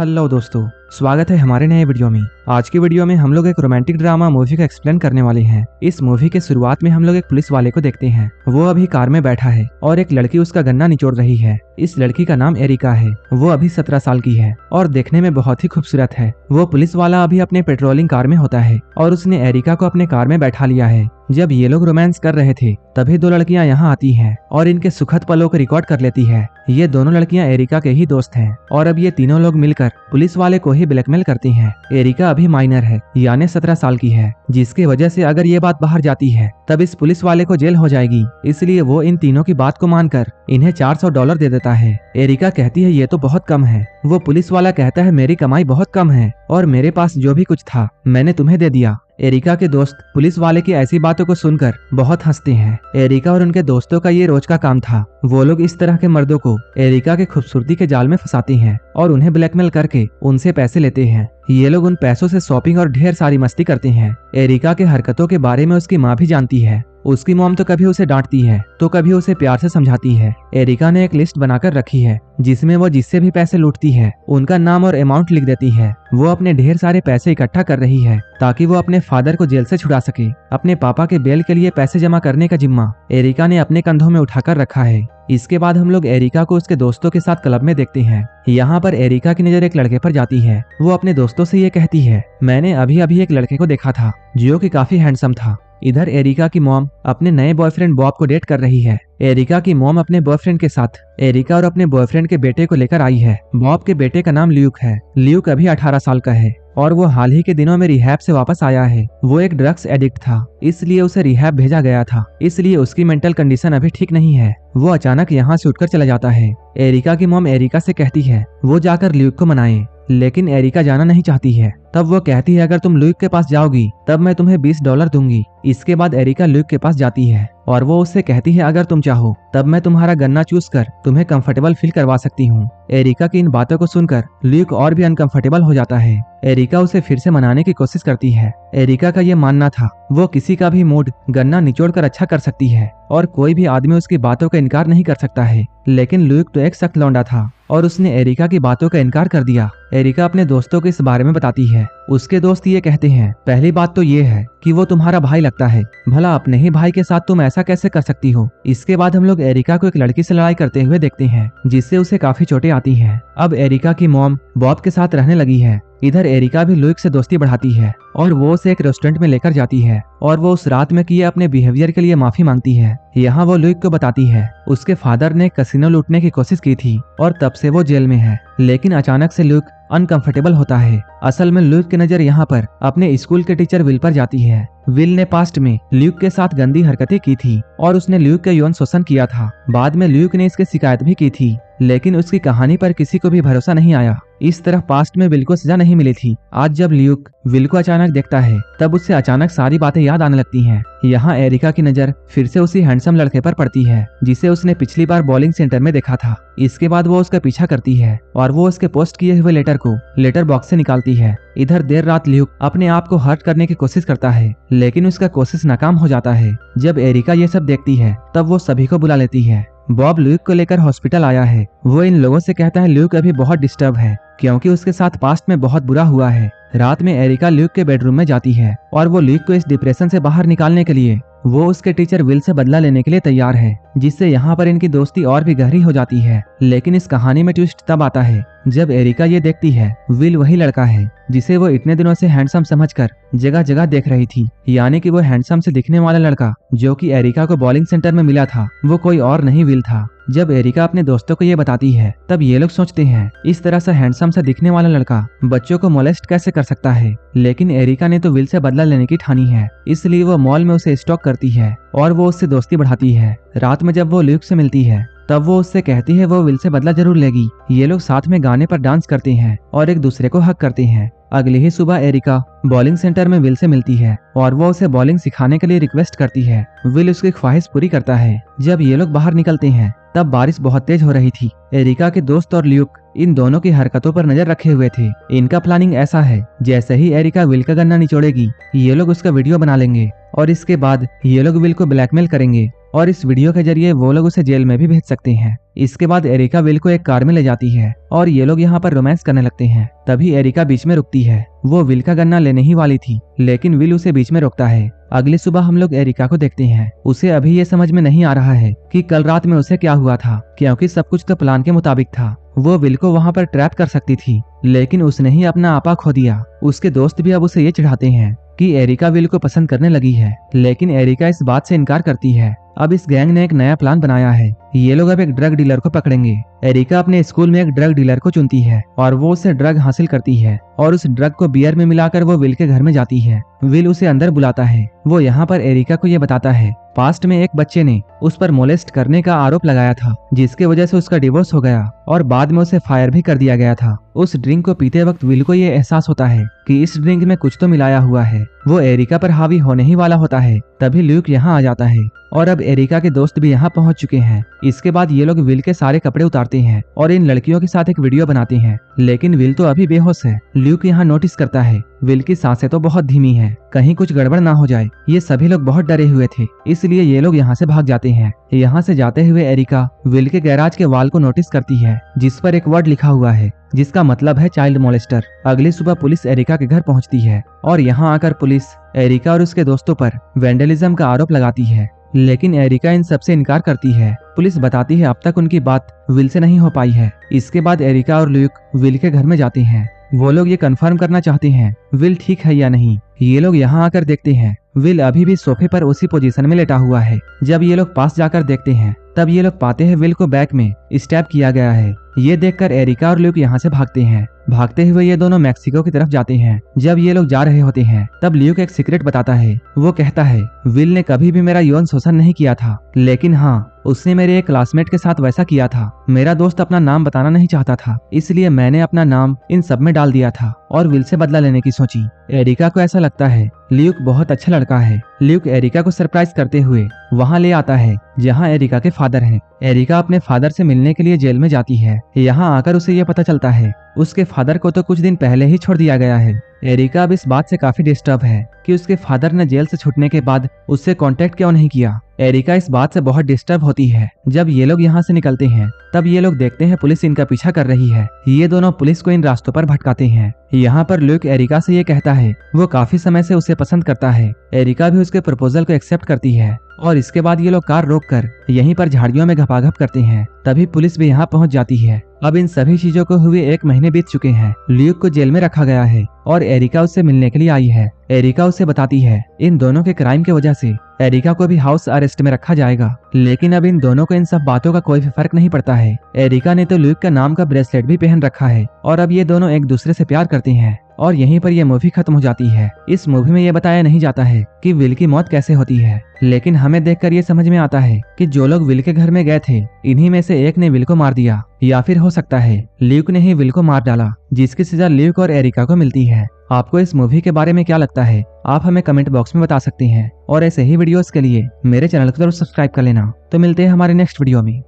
Hello दोस्तों, स्वागत है हमारे नए वीडियो में। आज की वीडियो में हम लोग एक रोमांटिक ड्रामा मूवी का एक्सप्लेन करने वाले हैं। इस मूवी के शुरुआत में हम लोग एक पुलिस वाले को देखते हैं। वो अभी कार में बैठा है और एक लड़की उसका गन्ना निचोड़ रही है। इस लड़की का नाम एरिका है। वो अभी 17 साल की है और देखने में बहुत ही खूबसूरत है। वो पुलिस वाला अभी अपने पेट्रोलिंग कार में होता है और उसने एरिका को अपने कार में बैठा लिया है। जब ये लोग रोमांस कर रहे थे तभी दो लड़कियां यहाँ आती हैं और इनके सुखद पलों को रिकॉर्ड कर लेती है। ये दोनों लड़कियां एरिका के ही दोस्त हैं और अब ये तीनों लोग मिलकर पुलिस वाले को ही ब्लैकमेल करती हैं। एरिका अभी माइनर है, यानी 17 साल की है, जिसकी वजह से अगर ये बात बाहर जाती है तब इस पुलिस वाले को जेल हो जाएगी। इसलिए वो इन तीनों की बात को मानकर इन्हें $400 दे देता है। एरिका कहती है ये तो बहुत कम है। वो पुलिस वाला कहता है मेरी कमाई बहुत कम है और मेरे पास जो भी कुछ था मैंने तुम्हें दे दिया। एरिका के दोस्त पुलिस वाले की ऐसी बातों को सुनकर बहुत हंसते हैं। एरिका और उनके दोस्तों का ये रोज का काम था। वो लोग इस तरह के मर्दों को एरिका के खूबसूरती के जाल में फंसाते हैं और उन्हें ब्लैकमेल करके उनसे पैसे लेते हैं। ये लोग उन पैसों से शॉपिंग और ढेर सारी मस्ती करते हैं। एरिका के हरकतों के बारे में उसकी माँ भी जानती है। उसकी मॉम तो कभी उसे डांटती है तो कभी उसे प्यार से समझाती है। एरिका ने एक लिस्ट बनाकर रखी है जिसमें वो जिससे भी पैसे लूटती है उनका नाम और अमाउंट लिख देती है। वो अपने ढेर सारे पैसे इकट्ठा कर रही है ताकि वो अपने फादर को जेल से छुड़ा सके। अपने पापा के बेल के लिए पैसे जमा करने का जिम्मा एरिका ने अपने कंधों में उठाकर रखा है। इसके बाद हम लोग एरिका को उसके दोस्तों के साथ क्लब में देखते हैं। यहाँ पर एरिका की नजर एक लड़के पर जाती है। वो अपने दोस्तों से ये कहती है मैंने अभी अभी एक लड़के को देखा था जो कि काफी हैंडसम था। इधर एरिका की मॉम अपने नए बॉयफ्रेंड बॉब को डेट कर रही है। एरिका की मॉम अपने बॉयफ्रेंड के साथ एरिका और अपने बॉयफ्रेंड के बेटे को लेकर आई है। बॉब के बेटे का नाम ल्यूक है। ल्यूक अभी 18 साल का है और वो हाल ही के दिनों में रिहैब से वापस आया है। वो एक ड्रग्स एडिक्ट था, इसलिए उसे रिहैब भेजा गया था। इसलिए उसकी मेंटल कंडीशन अभी ठीक नहीं है। वो अचानक यहाँ से उठकर चला जाता है। एरिका की मॉम एरिका से कहती है वो जाकर ल्यूक को मनाए, लेकिन एरिका जाना नहीं चाहती है। तब वो कहती है अगर तुम ल्यूक के पास जाओगी तब मैं तुम्हें $20 दूंगी। इसके बाद एरिका ल्यूक के पास जाती है और वो उससे कहती है अगर तुम चाहो तब मैं तुम्हारा गन्ना चूस कर तुम्हें कंफर्टेबल फील करवा सकती हूँ। एरिका की इन बातों को सुनकर ल्यूक और भी अनकंफर्टेबल हो जाता है। एरिका उसे फिर से मनाने की कोशिश करती है। एरिका का ये मानना था वो किसी का भी मूड गन्ना निचोड़ कर अच्छा कर सकती है और कोई भी आदमी उसकी बातों का इनकार नहीं कर सकता है। लेकिन ल्यूक तो एक सख्त लौंडा था और उसने एरिका की बातों का इनकार कर दिया। एरिका अपने दोस्तों को इस बारे में बताती है। उसके दोस्त ये कहते हैं पहली बात तो ये है कि वो तुम्हारा भाई लगता है, भला अपने ही भाई के साथ तुम ऐसा कैसे कर सकती हो। इसके बाद हम लोग एरिका को एक लड़की से लड़ाई करते हुए देखते हैं जिससे उसे काफी चोटें आती हैं। अब एरिका की मॉम बॉब के साथ रहने लगी है। इधर एरिका भी ल्यूक से दोस्ती बढ़ाती है और वो उसे एक रेस्टोरेंट में लेकर जाती है और वो उस रात में किए अपने बिहेवियर के लिए माफी मांगती है। यहाँ वो ल्यूक को बताती है उसके फादर ने कसिनो लूटने की कोशिश की थी और तब से वो जेल में है। लेकिन अचानक से ल्यूक अनकंफर्टेबल होता है। असल में ल्यूक की नजर यहाँ पर अपने स्कूल के टीचर विल पर जाती है। विल ने पास्ट में ल्यूक के साथ गंदी हरकतें की थी और उसने ल्यूक का यौन शोषण किया था। बाद में ल्यूक ने इसकी शिकायत भी की थी, लेकिन उसकी कहानी पर किसी को भी भरोसा नहीं आया। इस तरह पास्ट में विल को सजा नहीं मिली थी। आज जब ल्यूक विल को अचानक देखता है तब उससे अचानक सारी बातें याद आने लगती हैं। यहाँ एरिका की नजर फिर से उसी हैंडसम लड़के पर पड़ती है जिसे उसने पिछली बार बॉलिंग सेंटर में देखा था। इसके बाद वो उसका पीछा करती है और वो उसके पोस्ट किए हुए लेटर को लेटर बॉक्स से निकालती है। इधर देर रात ल्यूक अपने आप को हर्ट करने की कोशिश करता है, लेकिन उसका कोशिश नाकाम हो जाता है। जब एरिका ये सब देखती है तब वो सभी को बुला लेती है। बॉब ल्यूक को लेकर हॉस्पिटल आया है। वो इन लोगों से कहता है ल्यूक अभी बहुत डिस्टर्ब है क्योंकि उसके साथ पास्ट में बहुत बुरा हुआ है। रात में एरिका ल्यूक के बेडरूम में जाती है और वो ल्यूक को इस डिप्रेशन से बाहर निकालने के लिए वो उसके टीचर विल से बदला लेने के लिए तैयार है, जिससे यहाँ पर इनकी दोस्ती और भी गहरी हो जाती है। लेकिन इस कहानी में ट्विस्ट तब आता है जब एरिका ये देखती है विल वही लड़का है जिसे वो इतने दिनों से हैंडसम समझकर जगह जगह देख रही थी। यानी कि वो हैंडसम से दिखने वाला लड़का जो कि एरिका को बॉलिंग सेंटर में मिला था वो कोई और नहीं विल था। जब एरिका अपने दोस्तों को ये बताती है तब ये लोग सोचते हैं इस तरह से हैंडसम से दिखने वाला लड़का बच्चों को मोलेस्ट कैसे कर सकता है। लेकिन एरिका ने तो विल से बदला लेने की ठानी है, इसलिए वो मॉल में उसे स्टॉक करती है और वो उससे दोस्ती बढ़ाती है। रात में जब वो ल्यूक से मिलती है तब वो उससे कहती है वो विल से बदला जरूर लेगी। ये लोग साथ में गाने पर डांस करते हैं और एक दूसरे को हक करते हैं। अगली ही सुबह एरिका बॉलिंग सेंटर में विल से मिलती है और वो उसे बॉलिंग सिखाने के लिए रिक्वेस्ट करती है। विल उसकी ख्वाहिश पूरी करता है। जब ये लोग बाहर निकलते हैं तब बारिश बहुत तेज हो रही थी। एरिका के दोस्त और ल्यूक इन दोनों की हरकतों पर नजर रखे हुए थे। इनका प्लानिंग ऐसा है, जैसे ही एरिका विल का गन्ना निचोड़ेगी ये लोग उसका वीडियो बना लेंगे और इसके बाद ये लोग विल को ब्लैकमेल करेंगे और इस वीडियो के जरिए वो लोग उसे जेल में भी भेज सकते हैं। इसके बाद एरिका विल को एक कार में ले जाती है और ये लोग यहाँ पर रोमांस करने लगते हैं। तभी एरिका बीच में रुकती है। वो विल का गन्ना लेने ही वाली थी, लेकिन विल उसे बीच में रोकता है। अगली सुबह हम लोग एरिका को देखते हैं। उसे अभी ये समझ में नहीं आ रहा है कि कल रात में उसे क्या हुआ था, क्योंकि सब कुछ तो प्लान के मुताबिक था। वो विल को वहाँ पर ट्रैप कर सकती थी, लेकिन उसने ही अपना आपा खो दिया। उसके दोस्त भी अब उसे ये चिढ़ाते हैं कि एरिका विल को पसंद करने लगी है, लेकिन एरिका इस बात से इनकार करती है। अब इस गैंग ने एक नया प्लान बनाया है। ये लोग अब एक ड्रग डीलर को पकड़ेंगे। एरिका अपने स्कूल में एक ड्रग डीलर को चुनती है और वो उससे ड्रग हासिल करती है और उस ड्रग को बियर में मिलाकर वो विल के घर में जाती है। विल उसे अंदर बुलाता है। वो यहाँ पर एरिका को ये बताता है पास्ट में एक बच्चे ने उस पर मोलेस्ट करने का आरोप लगाया था, जिसके वजह से उसका डिवोर्स हो गया और बाद में उसे फायर भी कर दिया गया था। उस ड्रिंक को पीते वक्त विल को ये एहसास होता है कि इस ड्रिंक में कुछ तो मिलाया हुआ है। वो एरिका पर हावी होने ही वाला होता है, तभी ल्यूक यहाँ आ जाता है और अब एरिका के दोस्त भी यहाँ पहुँच चुके हैं। इसके बाद ये लोग विल के सारे कपड़े उतारते हैं और इन लड़कियों के साथ एक वीडियो बनाते हैं, लेकिन विल तो अभी बेहोश है। ल्यूक यहाँ नोटिस करता है विल की सांसें तो बहुत धीमी है, कहीं कुछ गड़बड़ ना हो जाए। ये सभी लोग बहुत डरे हुए थे, इसलिए ये लोग यहाँ से भाग जाते हैं। यहाँ से जाते हुए एरिका विल के गैराज के वाल को नोटिस करती है, जिस पर एक वर्ड लिखा हुआ है जिसका मतलब है चाइल्ड मोलेस्टर। अगली सुबह पुलिस एरिका के घर पहुंचती है और यहाँ आकर पुलिस एरिका और उसके दोस्तों पर वेंडलिज्म का आरोप लगाती है, लेकिन एरिका इन सबसे इनकार करती है। पुलिस बताती है अब तक उनकी बात विल से नहीं हो पाई है। इसके बाद एरिका और ल्यूक विल के घर में जाते हैं। वो लोग ये कंफर्म करना चाहते हैं विल ठीक है या नहीं। ये लोग यहाँ आकर देखते हैं विल अभी भी सोफे पर उसी पोजीशन में लेटा हुआ है। जब ये लोग पास जाकर देखते हैं तब ये लोग पाते हैं विल को बैक में स्टैब किया गया है। ये देखकर एरिका और ल्यूक यहाँ से भागते हैं। भागते हुए ये दोनों मैक्सिको की तरफ जाते हैं। जब ये लोग जा रहे होते हैं तब ल्यूक एक सीक्रेट बताता है। वो कहता है विल ने कभी भी मेरा यौन शोषण नहीं किया था, लेकिन हाँ उसने मेरे एक क्लासमेट के साथ वैसा किया था। मेरा दोस्त अपना नाम बताना नहीं चाहता था, इसलिए मैंने अपना नाम इन सब में डाल दिया था और विल से बदला लेने की सोची। एरिका को ऐसा लगता है ल्यूक बहुत अच्छा लड़का है। ल्यूक एरिका को सरप्राइज करते हुए वहाँ ले आता है जहाँ एरिका के फादर हैं। एरिका अपने फादर से मिलने के लिए जेल में जाती है। यहाँ आकर उसे ये पता चलता है उसके फादर को तो कुछ दिन पहले ही छोड़ दिया गया है। एरिका अब इस बात से काफी डिस्टर्ब है कि उसके फादर ने जेल से छूटने के बाद उससे कांटेक्ट क्यों नहीं किया। एरिका इस बात से बहुत डिस्टर्ब होती है। जब ये लोग यहाँ से निकलते हैं तब ये लोग देखते हैं पुलिस इनका पीछा कर रही है। ये दोनों पुलिस को इन रास्तों पर भटकाते हैं। यहाँ पर ल्यूक एरिका से ये कहता है वो काफी समय से उसे पसंद करता है। एरिका भी उसके प्रपोजल को एक्सेप्ट करती है और इसके बाद ये लोग कार रोककर यहीं पर झाड़ियों में घपाघप करते हैं। तभी पुलिस भी यहाँ पहुँच जाती है। अब इन सभी चीजों को हुए 1 महीने बीत चुके हैं। ल्यूक को जेल में रखा गया है और एरिका उससे मिलने के लिए आई है। एरिका उसे बताती है इन दोनों के क्राइम की वजह से एरिका को भी हाउस अरेस्ट में रखा जाएगा, लेकिन अब इन दोनों को इन सब बातों का कोई फर्क नहीं पड़ता है। एरिका ने तो ल्यूक का नाम का ब्रेसलेट भी पहन रखा है और अब ये दोनों एक दूसरे से प्यार करते हैं और यहीं पर यह मूवी खत्म हो जाती है। इस मूवी में यह बताया नहीं जाता है कि विल की मौत कैसे होती है, लेकिन हमें देखकर ये समझ में आता है कि जो लोग विल के घर में गए थे इन्हीं में से एक ने विल को मार दिया, या फिर हो सकता है ल्यूक ने ही विल को मार डाला, जिसकी सजा ल्यूक और एरिका को मिलती है। आपको इस मूवी के बारे में क्या लगता है आप हमें कमेंट बॉक्स में बता सकते हैं और ऐसे ही वीडियोस के लिए मेरे चैनल को जरूर सब्सक्राइब कर लेना। तो मिलते हैं हमारे नेक्स्ट वीडियो में।